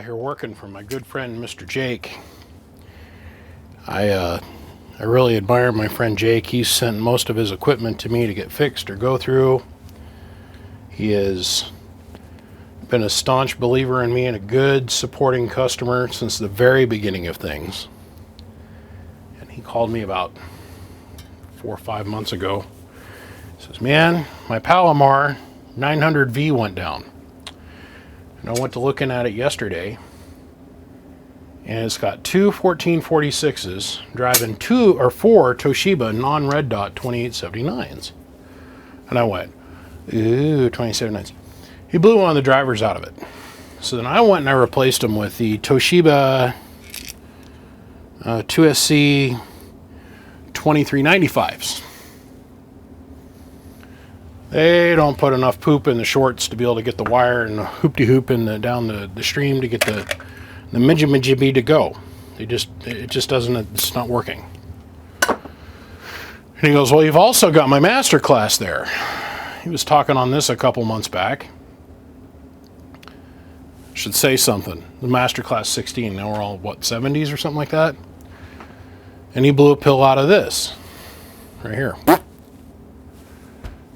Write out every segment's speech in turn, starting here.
here working for my good friend Mr. Jake. I really admire my friend Jake. He's sent most of his equipment to me to get fixed or go through. He has been a staunch believer in me and a good supporting customer since the very beginning of things. And he called me about 4 or 5 months ago. He says, man, my Palomar 900V went down. And I went to looking at it yesterday, and it's got two 1446s driving 2 or 4 Toshiba non-red dot 2879s. And I went, ooh, 2879s. He blew one of the drivers out of it. So then I went and I replaced them with the Toshiba 2SC 2395s. They don't put enough poop in the shorts to be able to get the wire and the hoop-de-hoop down the stream to get the midget-midget to go. It just doesn't, it's not working. And he goes, well, you've also got my master class there. He was talking on this a couple months back. Should say something. The master class 16, now we're all, what, 70s or something like that? And he blew a pill out of this, right here.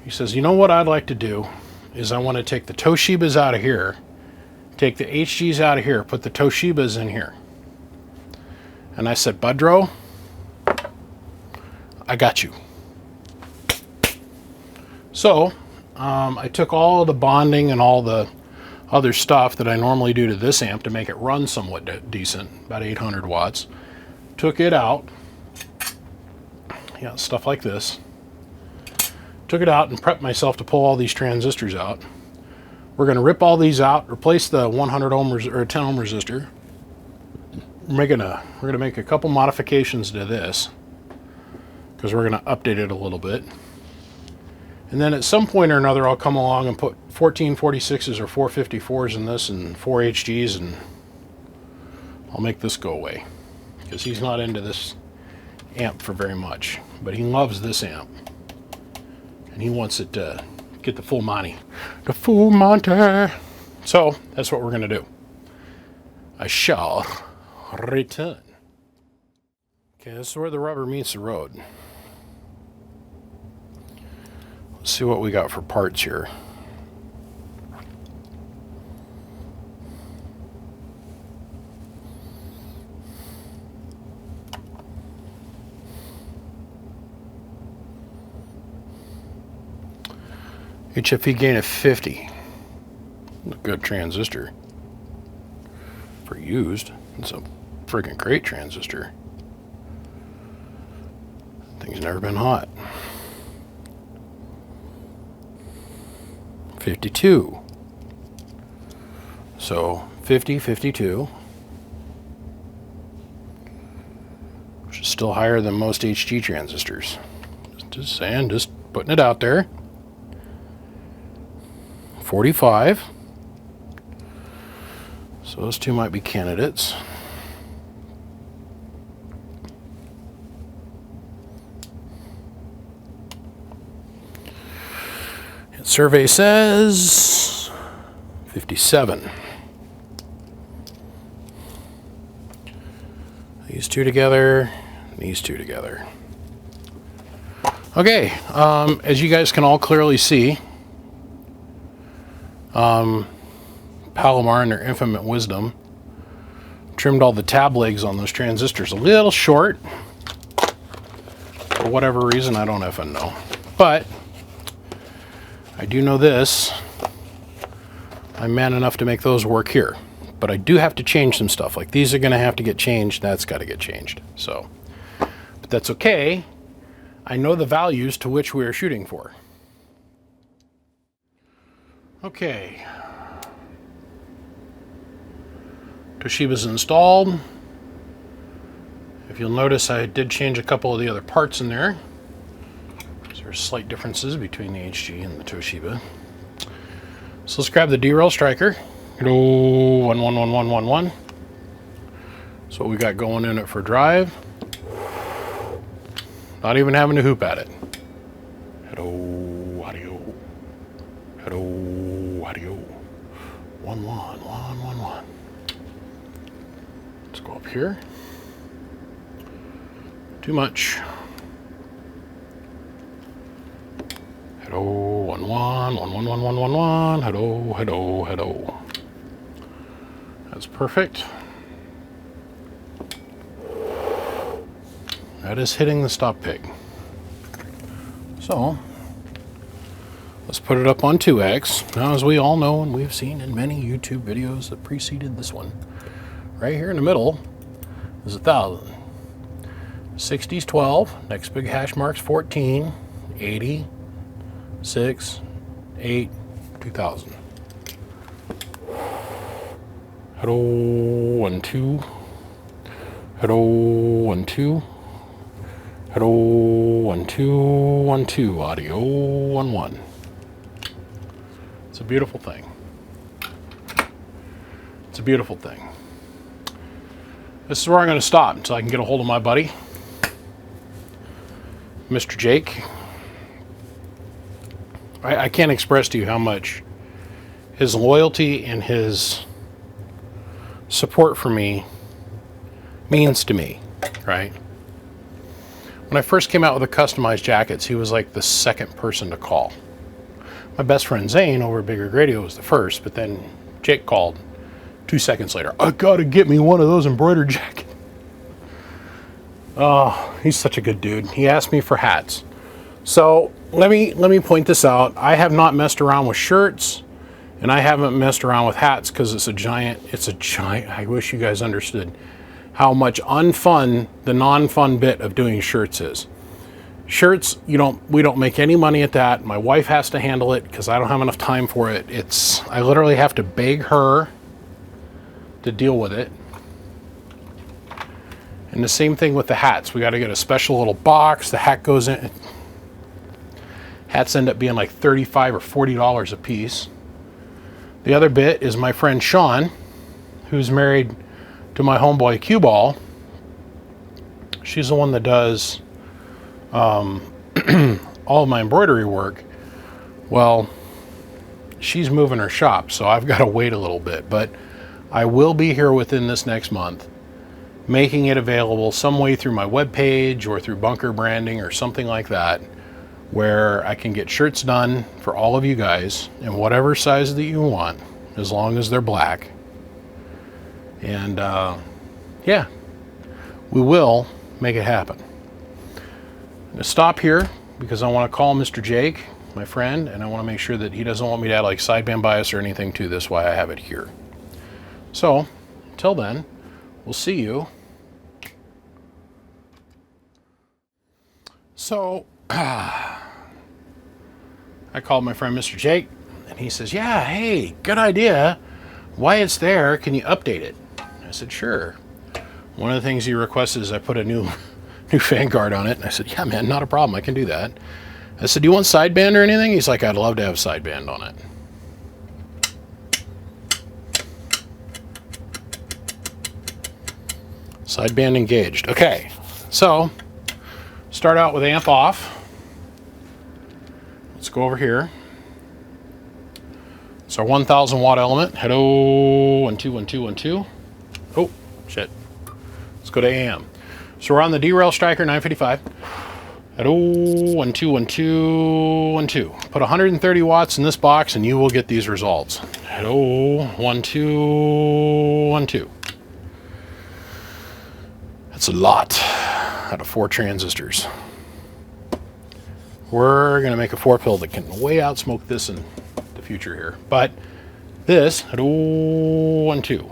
He says, you know what I'd like to do is I want to take the Toshibas out of here, take the HGs out of here, put the Toshibas in here. And I said, Budro, I got you. So I took all the bonding and all the other stuff that I normally do to this amp to make it run somewhat decent, about 800 watts. Took it out. Yeah, stuff like this. Took it out and prepped myself to pull all these transistors out. We're going to rip all these out, replace the 100 ohm or 10 ohm resistor. We're going to make a couple modifications to this because we're going to update it a little bit. And then at some point or another, I'll come along and put 1446s or 454s in this and 4 HGs, and I'll make this go away because he's not into this amp for very much, but he loves this amp. And he wants it to get the full Monty. The full Monty. So, that's what we're going to do. I shall return. Okay, this is where the rubber meets the road. Let's see what we got for parts here. HFE gain of 50. A good transistor for used. It's a freaking great transistor. Thing's never been hot. 52. So 50, 52. Which is still higher than most HG transistors. Just saying, just putting it out there. 45. So those two might be candidates. And survey says 57. These two together, these two together. Okay, as you guys can all clearly see, Palomar, in their infinite wisdom, trimmed all the tab legs on those transistors a little short. For whatever reason, I don't effing know. But I do know this. I'm man enough to make those work here. But I do have to change some stuff. Like these are going to have to get changed. That's got to get changed. So, but that's okay. I know the values to which we are shooting for. Okay. Toshiba's installed. If you'll notice, I did change a couple of the other parts in there. There's slight differences between the HG and the Toshiba. So let's grab the derail striker. Hello, 111111. That's what we got going in it for drive. Not even having to hoop at it. Hello, audio. Hello, audio. 111111. go up here. Too much. Hello, 1 1 1 1 1 1 1 1. Hello, hello, hello. That's perfect. That is hitting the stop pig. So let's put it up on 2x. Now, as we all know and we've seen in many YouTube videos that preceded this one, right here in the middle is 1,000. 60's 12. Next big hash mark's 14. 80. 6. 8. 2,000. Hello, 1 2. Hello, 1 2. Hello, 1 2 1 2. Audio 1 1. It's a beautiful thing. It's a beautiful thing. This is where I'm going to stop until I can get a hold of my buddy, Mr. Jake. I can't express to you how much his loyalty and his support for me means to me, right? When I first came out with the customized jackets, he was like the second person to call. My best friend Zane over at Bigger Radio was the first, but then Jake called 2 seconds later. I gotta get me one of those embroidered jackets. Oh, he's such a good dude. He asked me for hats. So let me point this out. I have not messed around with shirts, and I haven't messed around with hats because it's a giant, I wish you guys understood how much unfun the non-fun bit of doing shirts is. Shirts, we don't make any money at that. My wife has to handle it because I don't have enough time for it. I literally have to beg her to deal with it. And the same thing with the hats. We got to get a special little box. The hat goes in. Hats end up being like $35 or $40 a piece. The other bit is my friend Sean, who's married to my homeboy Cue Ball. She's the one that does all of my embroidery work. Well, she's moving her shop, so I've got to wait a little bit, but I will be here within this next month, making it available some way through my webpage or through Bunker Branding or something like that, where I can get shirts done for all of you guys in whatever size that you want, as long as they're black. And yeah, we will make it happen. I'm gonna stop here because I want to call Mr. Jake, my friend, and I want to make sure that he doesn't want me to add like sideband bias or anything to this, why I have it here. So until then, we'll see you. So I called my friend Mr. Jake, and he says, yeah, hey, good idea. Why it's there, can you update it? I said, sure. One of the things he requested is I put a new fan guard on it. And I said, yeah, man, not a problem. I can do that. I said, do you want sideband or anything? He's like, I'd love to have sideband on it. Sideband engaged. Okay, so start out with amp off. Let's go over here. It's our 1,000 watt element. Hello, 1 2 1 2 1 2. Oh, shit. Let's go to AM. So we're on the derail striker 955. Hello, 1 2 1 2 1 2. Put 130 watts in this box, and you will get these results. Hello, 1 2 1 2. That's a lot out of 4 transistors. We're gonna make a 4-pill that can way outsmoke this in the future here. But this, 1 2,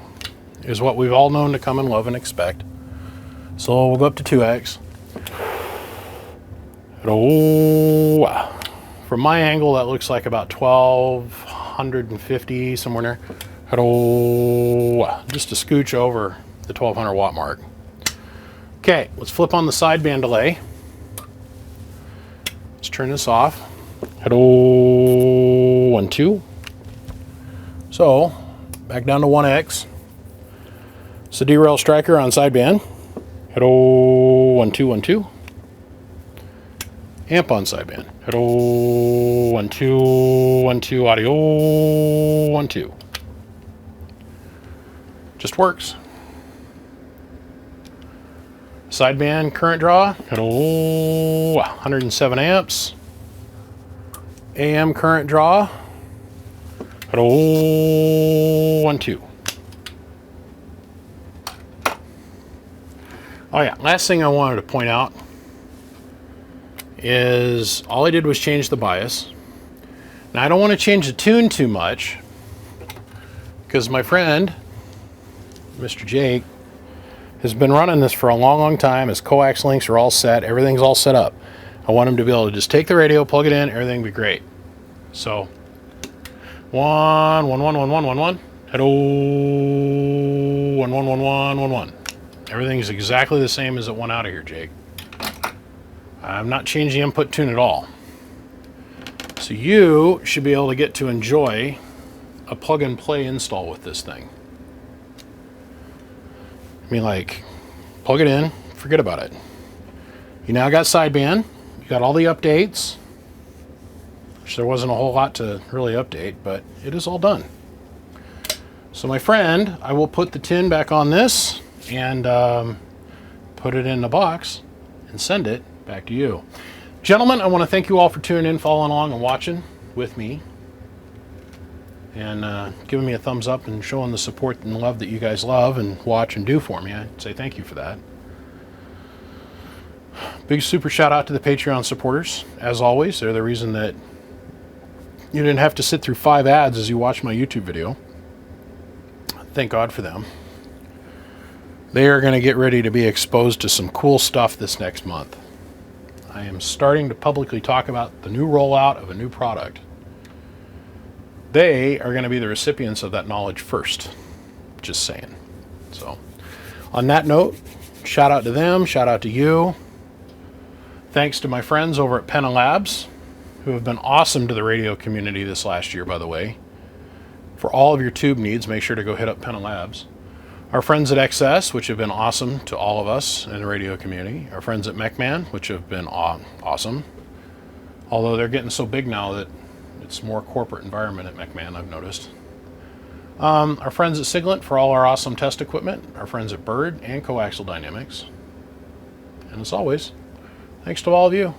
is what we've all known to come and love and expect. So we'll go up to 2x. From my angle, that looks like about 1250, somewhere in there. Just a scooch over the 1200 watt mark. Okay, let's flip on the sideband delay. Let's turn this off. 1 2. So back down to 1x. So derail striker on sideband. 1 2 1 2. Amp on sideband. 1 2 1 2. Audio 1 2. Just works. Sideband current draw at 107 amps. AM current draw at 12. Oh yeah, last thing I wanted to point out is all I did was change the bias. Now I don't want to change the tune too much because my friend, Mr. Jake, has been running this for a long time. His coax links are all set. Everything's all set up. I want him to be able to just take the radio, plug it in, everything will be great. So, 1, 1, 1, 1, 1, 1, 1. Hello, 1, 1, 1, 1, 1, 1. Everything's exactly the same as it went out of here, Jake. I'm not changing the input tune at all. So you should be able to get to enjoy a plug and play install with this thing. I mean, like, plug it in, forget about it. You now got sideband, you got all the updates, which there wasn't a whole lot to really update, but it is all done. So my friend, I will put the tin back on this and put it in the box and send it back to you. Gentlemen, I want to thank you all for tuning in, following along, and watching with me. And giving me a thumbs up and showing the support and love that you guys love and watch and do for me. I'd say thank you for that. Big super shout out to the Patreon supporters. As always, they're the reason that you didn't have to sit through 5 ads as you watch my YouTube video. Thank God for them. They are going to get ready to be exposed to some cool stuff this next month. I am starting to publicly talk about the new rollout of a new product. They are going to be the recipients of that knowledge first. Just saying. So, on that note, shout out to them, shout out to you. Thanks to my friends over at Penna Labs, who have been awesome to the radio community this last year, by the way. For all of your tube needs, make sure to go hit up Penna Labs. Our friends at XS, which have been awesome to all of us in the radio community. Our friends at MechMan, which have been awesome. Although they're getting so big now that it's more corporate environment at MechMan, I've noticed. Our friends at Siglent for all our awesome test equipment. Our friends at Bird and Coaxial Dynamics. And as always, thanks to all of you.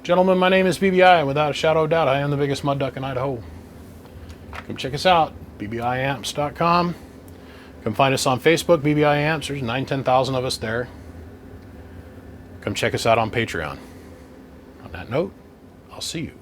Gentlemen, my name is BBI, and without a shadow of doubt, I am the biggest mud duck in Idaho. Come check us out, bbiamps.com. Come find us on Facebook, BBI Amps. There's 10,000 of us there. Come check us out on Patreon. On that note, I'll see you